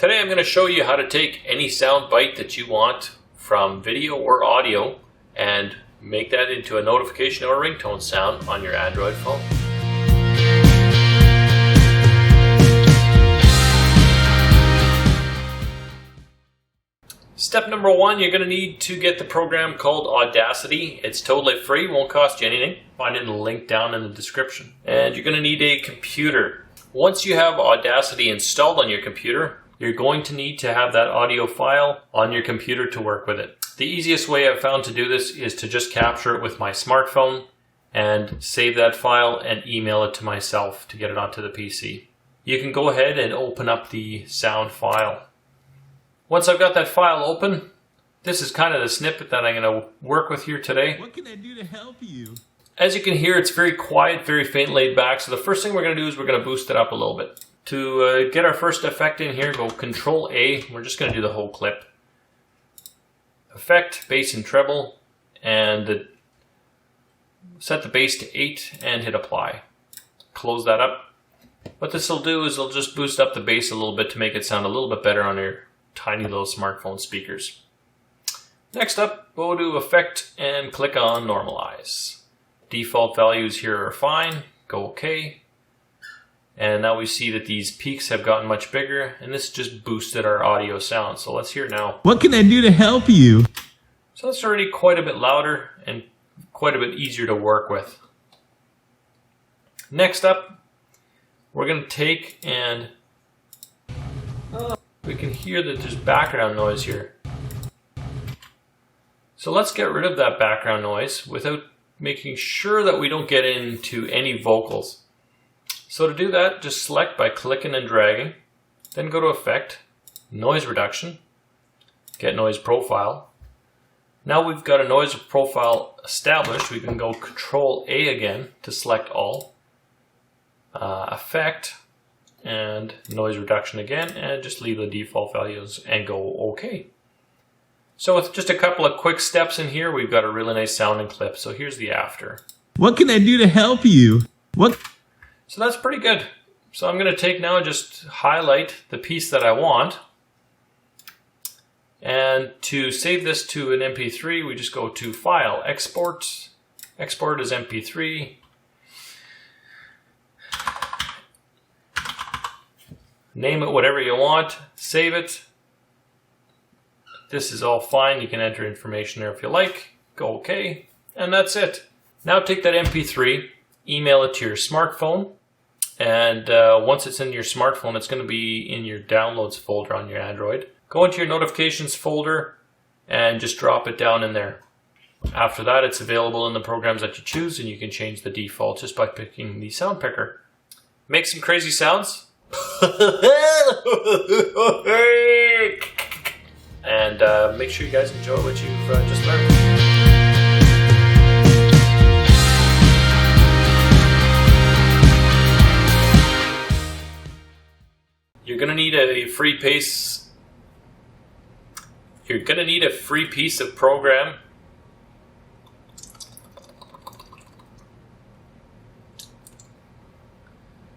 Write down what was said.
Today I'm going to show you how to take any sound bite that you want from video or audio and make that into a notification or a ringtone sound on your Android phone. Step number one, you're going to need to get the program called Audacity. It's totally free, won't cost you anything. Find it in the link down in the description. And you're going to need a computer. Once you have Audacity installed on your computer, you're going to need to have that audio file on your computer to work with it. The easiest way I've found to do this is to just capture it with my smartphone and save that file and email it to myself to get it onto the PC. You can go ahead and open up the sound file. Once I've got that file open, this is kind of the snippet that I'm going to work with here today. What can I do to help you? As you can hear, it's very quiet, very faint, laid back. So the first thing we're going to do is we're going to boost it up a little bit. To get our first effect in here, go Control A. We're just going to do the whole clip. Effect, bass and treble, and set the bass to 8 and hit apply. Close that up. What this will do is it'll just boost up the bass a little bit to make it sound a little bit better on your tiny little smartphone speakers. Next up, go to Effect and click on Normalize. Default values here are fine. Go OK. And now we see that these peaks have gotten much bigger, and this just boosted our audio sound. So let's hear it now. What can I do to help you? So it's already quite a bit louder and quite a bit easier to work with. Next up, we're going to take and we can hear that there's background noise here. So let's get rid of that background noise without making sure that we don't get into any vocals. So to do that, just select by clicking and dragging, then go to Effect, Noise Reduction, get Noise Profile. Now we've got a noise profile established, we can go Control A again to select all, Effect, and Noise Reduction again, and just leave the default values and go OK. So with just a couple of quick steps in here, we've got a really nice sounding clip. So here's the after. What can I do to help you? So that's pretty good. So I'm going to take now and just highlight the piece that I want. And to save this to an MP3, we just go to File, Export. Export as MP3. Name it whatever you want. Save it. This is all fine. You can enter information there if you like. Go OK. And that's it. Now take that MP3, email it to your smartphone. And once it's in your smartphone, it's going to be in your downloads folder on your Android. Go into your notifications folder and just drop it down in there. After that, it's available in the programs that you choose, and you can change the default just by picking the sound picker. Make some crazy sounds. And make sure you guys enjoy what you've just learned. You're gonna need a free piece. You're gonna need a free piece of program